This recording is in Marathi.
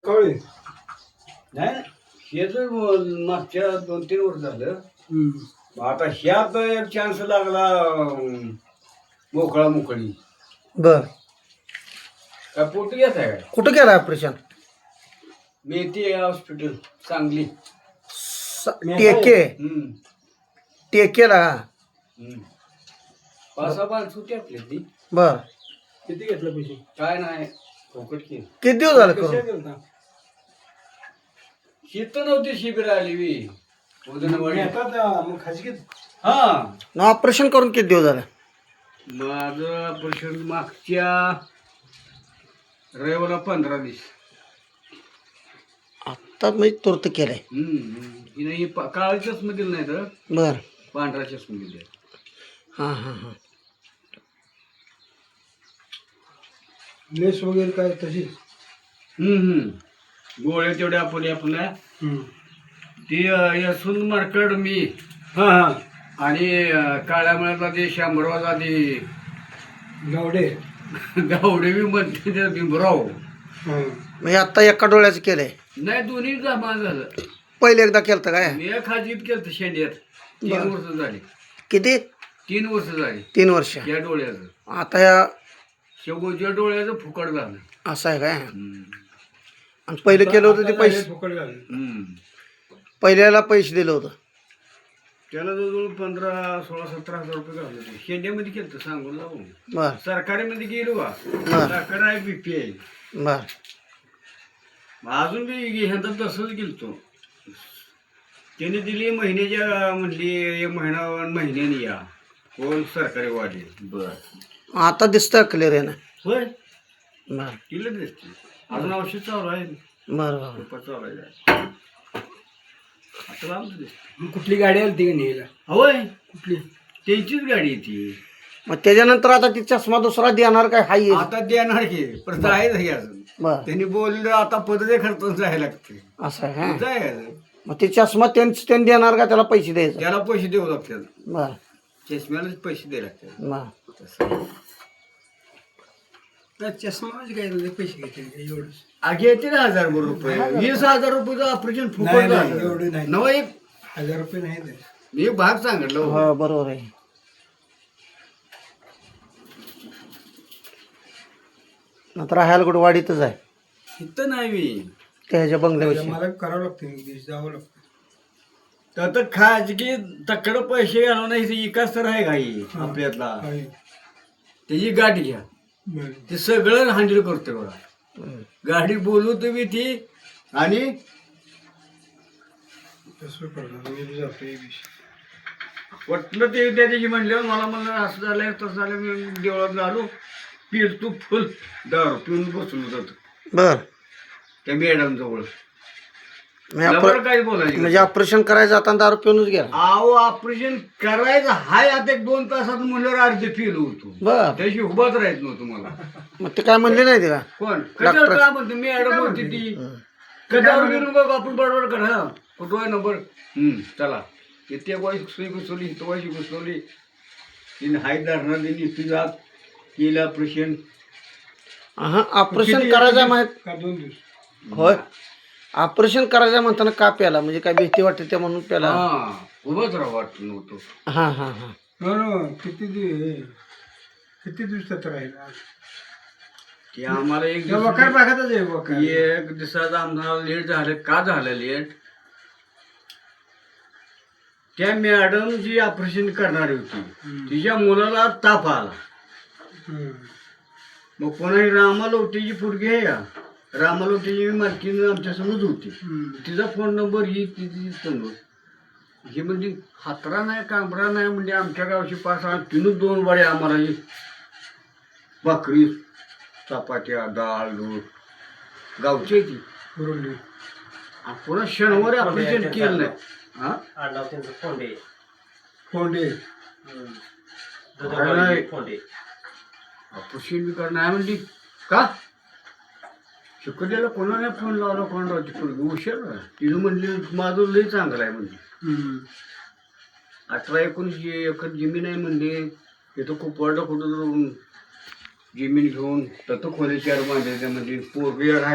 कवळे नाही हे तर मागच्या 2-3 वर्ष झालं. आता ह्यात एक चान्स लागला मोकळा मोकळी बर काय पोट घेत आहे काय कुठं केलं ऑपरेशन? मेथी हॉस्पिटल सांगली. टेके हम्म टेकेला का? हम्म 5-6 माणसं होती आपली ती. बर किती घेतलं पैसे? काय नाही फुकट की किती दिवस झाले कशा करून? गेलता? शीत नव्हती शिबिर आली वी उदनवाडी. येतात मग खाजगीत हा ऑपरेशन करून किती दिवस झाले? माझं ऑपरेशन मागच्या रविवारला 15 दिवस. आत्ता मी तुर्त केलंय. हिने ही काळा चष्मा दिला नाही तर बर पांढरा चष्मा दिला. हां हां हां लेस वगैरे काय तशीच? गोळ्या तेवढ्या आपल्या ती यसून मार्केट मी हा हा आणि काळ्या मळ्यातला ते शांभरवाचा ते गावडे. गावडे बी म्हणते ते भीमराव. म्हणजे आत्ता एका डोळ्याचं केलंय. नाही दोन्ही जमा झालं. पहिले एकदा केलं काय? मी खाजीत केलं शेंड्यात 3 वर्ष झाली. किती? 3 वर्ष झाली 3 वर्ष. या डोळ्याचं. आता या शेवटच्या डोळ्याचं फुकट झालं. असं आहे काय? आणि पहिले केलं होतं ते पैसे फुकट झाले. पहिल्याला पैसे दिलं होतं. त्याला जवळजवळ 15-16-17 हजार रुपये घालले होते. शेंड्यामध्ये केलं तर सांगून जाऊ. बर सरकारीमध्ये गेलो का बर सरकार आहे बीपी आहे. बर अजून बी ह्यांचा तसंच गेलतो. त्याने दिली महिन्याच्या म्हणली 1 महिन्याने या कोण सरकारी वाढले. बर आता दिसतं क्लिअर आहे ना? होय बर तिला दिसते. अजून औषध चालू आहे. बर बर पेपर चालू आहे. आता लांब दिसते. कुठली गाडी आली ती का न्यायला? होय कुठली? त्यांचीच गाडी येते. मग त्याच्यानंतर आता ती चष्मा दुसरा देणार काय? हाय आता देणार की परत आहेच हे अजून. बर त्यांनी बोललं आता पदरे खर्च जायला लागते. असं आहे काय? जायचं मग ते चष्मा त्यांनी देणार का त्याला पैसे द्यायचे? त्याला पैसे द्यावं लागतात. बर चष्म्यालाच पैसे द्यायला लागतात. बर चष्मा म्हणजे काय पैसे घेतले एवढं? घेते ना 1000 रुपये 20,000 रुपयाचं ऑपरेशन फुकट नाही, एवढे झालं. नाही. नवा एक 1000 रुपये नाही ते. मी भाग सांगितलं हो. हो बरोबर आहे. नंतर राहायला कुठं वाडीतच आहे इथं नाही मी त्याच्या बंगल्याविषयी. मला करावं लागतं एक दिवस जावं लागतं. तर खाजगी तकड पैसे घालून नाही एकाच तर आहे काही आपल्यातला आहे. त्याची गाठ घ्या. बरं. ते सगळं हँडल करते बघा. गाडी बोलू तुम्ही ती आणि तसं करणार मी बी जातो एक दिवशी. वाटलं ते त्या दिवशी म्हणल्यावर मला म्हणलं असं झालं तसं झालं. मी देवळात आलो पिल तू फुल दारू पिऊन बसलो जातो बर त्या मॅडम जवळ. म्हणजे बरं काय बोलायचं म्हणजे ऑपरेशन करायचं जाताना दारू पिऊनच गेला? अहो ऑपरेशन करायचं हाय आता 1-2 तासात म्हणल्यावर अर्धे फेल होतो. बर त्याशी उभाच राहत नव्हतं मला. मग ते काय म्हणले नाही ते का? कोण कशावर काय म्हणतो मॅडम होती ती. कशावर गेलो बघ आपण बरोबर कर. हा कुठं आहे नंबर चला इथे वाईस सुई घुसवली इथं वाईशी घुसवली. तिने हाय धरणार दिली इथे जात केलं ऑपरेशन. हा ऑपरेशन करायचं माहित? का 2 दिवस? होय ऑपरेशन करायचं म्हणताना का प्याला? म्हणजे काय भीती वाटते त्या म्हणून प्याला? हा उभाच राहा वाटत नव्हतं. हा हा हा किती दिवसात राहिला? की आम्हाला एक त्या वकार भागातच आहे वकार. एक दिवसात आम्हाला लेट झालं. का झालं लेट? त्या मॅडम जी ऑपरेशन करणारी होती तिच्या मुलाला ताप आला. मग कोणाही रामालोटेची पोरगी आहे या रामालोटेची मालकीन आमच्या समोर होती. तिचा फोन नंबर ही तिची समोर ही म्हणजे हातरा नाही कांबरा नाही म्हणजे आमच्या गावची 5-6 तिनच 2 वाड्या आम्हाला ही भाकरी चपात्या डाळ दूध गावची ती. पुरवली. आणि पुन्हा शनिवारी ऑपरेशन केलं नाही. हा कोंडे. ऑपरेशन बी करणार म्हणजे का शुक्रदेला कोणाला फोन लावला कोणाची पोरगी हुशार आहे. तिनं म्हणली माझं लई चांगलं आहे म्हणजे 18-19 एकर जमीन आहे म्हणजे तिथं खूप पडलं कुठं जमीन घेऊन तसं खोली 4 बांधायच्या म्हणजे पोरगी